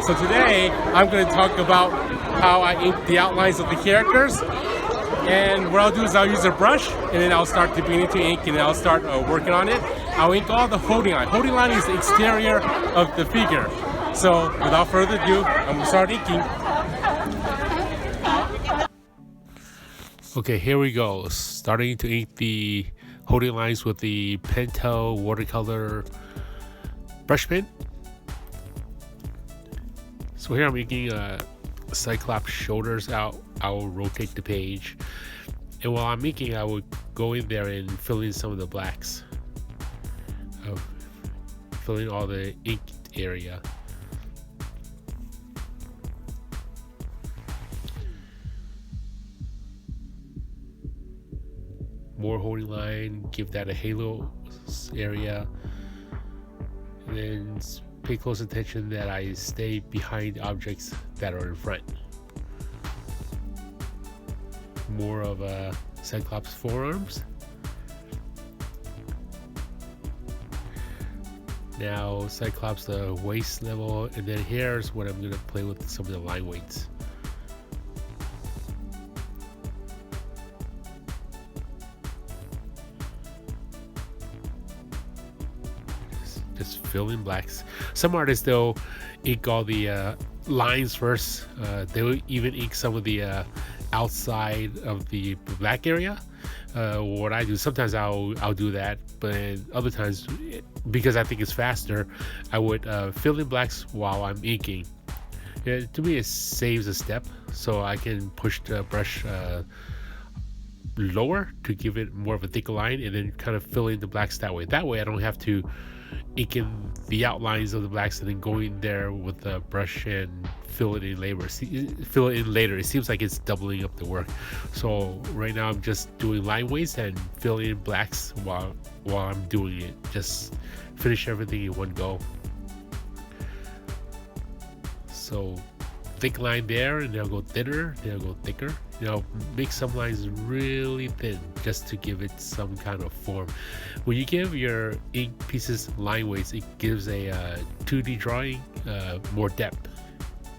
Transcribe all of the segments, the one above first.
So today I'm going to talk about how I ink the outlines of the characters. And what I'll do is I'll use a brush, and then I'll start dipping into ink, and then I'll start working on it. I'll ink all the holding line. Holding line is the exterior of the figure. So without further ado, I'm going to start inking. Okay, here we go. Starting to ink the holding lines with the Pentel watercolor brush pen. So here I'm inking Cyclops shoulders out. I'll rotate the page, and while I'm inking, I would go in there and fill in some of the blacks, fill in all the ink area. More holding line, give that a halo area, and then pay close attention that I stay behind objects that are in front. More of a Cyclops forearms. Now Cyclops the waist level, and then here's what I'm going to play with some of the line weights. Just fill in blacks. Some artists, they'll ink all the lines first. They will even ink some of the outside of the black area. What I do, sometimes I'll do that, but other times, because I think it's faster, I would fill in blacks while I'm inking. Yeah, to me, it saves a step, so I can push the brush lower to give it more of a thicker line, and then kind of fill in the blacks that way. That way I don't have to ink in the outlines of the blacks and then go in there with the brush and fill it in later. It seems like it's doubling up the work. So right now I'm just doing line weights and filling in blacks while I'm doing it. Just finish everything in one go. So thick line there, and then I'll go thinner, then I'll go thicker. Make some lines really thin just to give it some kind of form. When you give your ink pieces line weights, it gives a 2D drawing more depth,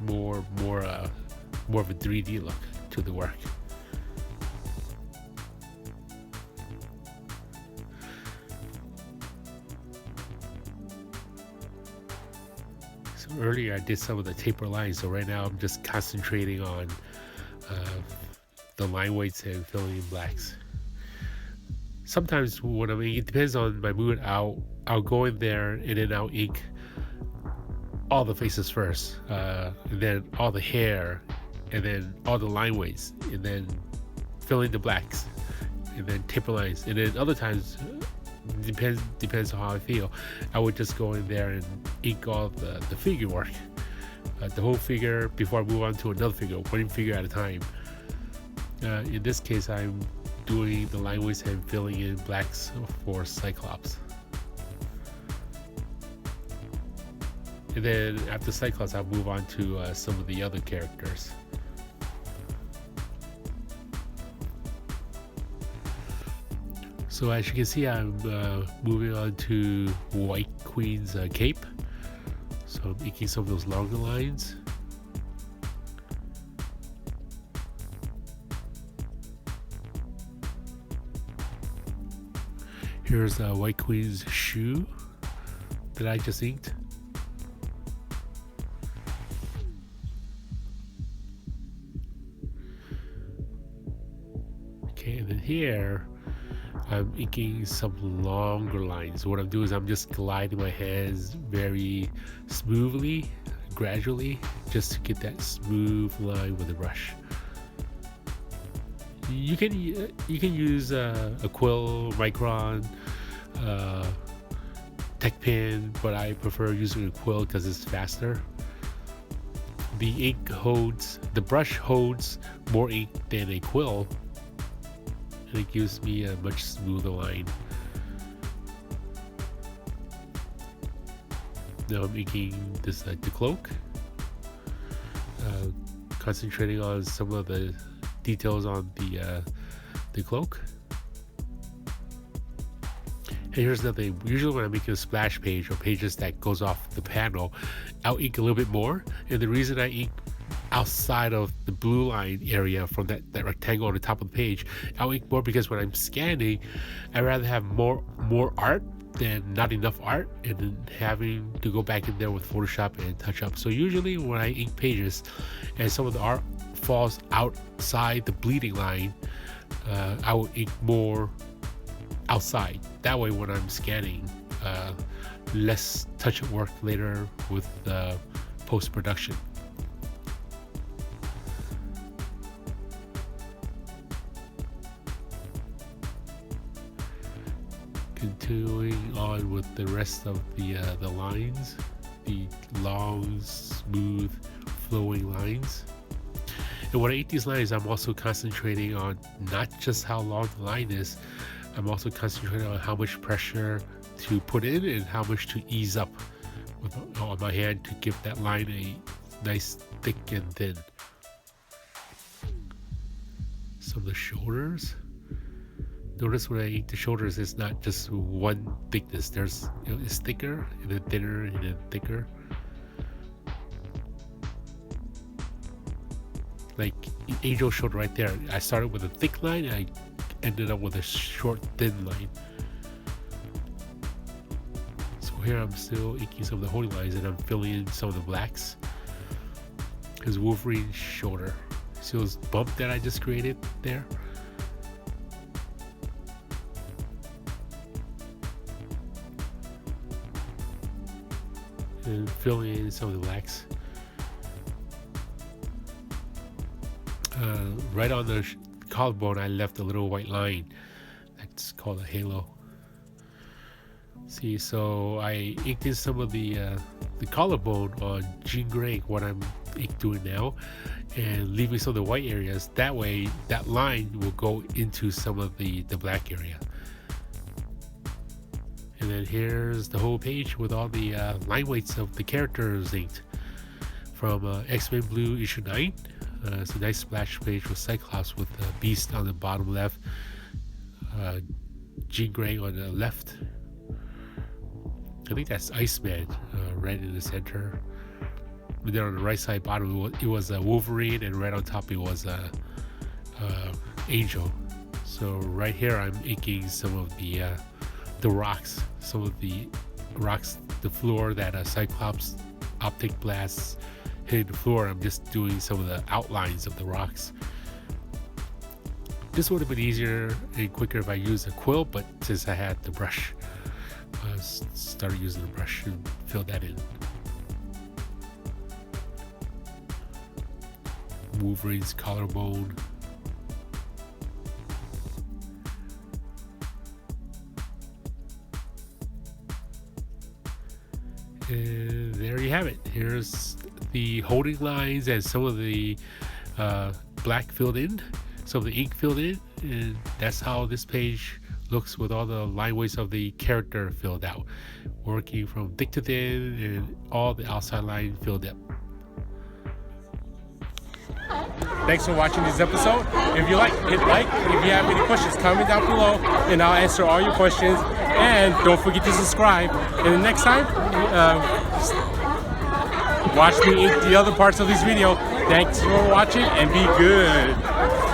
more of a 3D look to the work. So earlier I did some of the taper lines, so right now I'm just concentrating on the line weights and filling in blacks. Sometimes when it depends on my mood, I'll go in there and then I'll ink all the faces first, and then all the hair, and then all the line weights, and then fill in the blacks, and then taper lines. And then other times, depends on how I feel, I would just go in there and ink all the figure work, the whole figure before I move on to another figure, one figure at a time. In this case, I'm doing the line weights and filling in blacks for Cyclops. And then after Cyclops, I'll move on to some of the other characters. So as you can see, I'm moving on to White Queen's cape. So I'm inking some of those longer lines. Here's White Queen's shoe that I just inked. Okay, and then here I'm inking some longer lines. What I'm doing is I'm just gliding my hands very smoothly, gradually, just to get that smooth line with the brush. You can use a quill, micron, tech pen, but I prefer using a quill because it's faster. The brush holds more ink than a quill, and it gives me a much smoother line. Now I'm inking this the cloak, concentrating on some of the details on the cloak. And here's another thing. Usually when I'm making a splash page or pages that goes off the panel, I'll ink a little bit more. And the reason I ink outside of the blue line area from that rectangle on the top of the page, I'll ink more because when I'm scanning, I'd rather have more art than not enough art, and then having to go back in there with Photoshop and touch up. So usually when I ink pages and some of the art falls outside the bleeding line, I will ink more outside. That way when I'm scanning, less touch-up work later with post-production. Continuing on with the rest of the lines, the long, smooth, flowing lines. And when I ink these lines, I'm also concentrating on not just how long the line is, I'm also concentrating on how much pressure to put in and how much to ease up on my hand to give that line a nice thick and thin. Some of the shoulders. Notice when I ink the shoulders, it's not just one thickness. There's, it's thicker and then thinner and then thicker. Like Angel shoulder right there, I started with a thick line and I ended up with a short, thin line. So here I'm still inking some of the holding lines and I'm filling in some of the blacks. His Wolverine shoulder. See those bump that I just created there? And filling in some of the blacks. Right on the collarbone, I left a little white line. That's called a halo. See, so I inked in some of the collarbone on jean gray, what I'm doing now, and leaving some of the white areas. That way, that line will go into some of the black area. And then here's the whole page with all the line weights of the characters inked from X-Men Blue issue 9. It's a nice splash page with Cyclops with Beast on the bottom left, Jean Grey on the left. I think that's Iceman right in the center. And then on the right side bottom it was Wolverine, and right on top it was Angel. So right here I'm inking some of the rocks, the floor that Cyclops optic blasts hitting the floor. I'm just doing some of the outlines of the rocks. This would have been easier and quicker if I used a quill, but since I had the brush, I started using the brush and filled that in. Wolverine's collarbone. And there you have it. Here's the holding lines and some of the black filled in, some of the ink filled in, and that's how this page looks with all the line weights of the character filled out, working from thick to thin and all the outside line filled up. Thanks for watching this episode. If you like, hit like. If you have any questions, comment down below and I'll answer all your questions. And don't forget to subscribe. And the next time, watch me ink the other parts of this video. Thanks for watching and be good.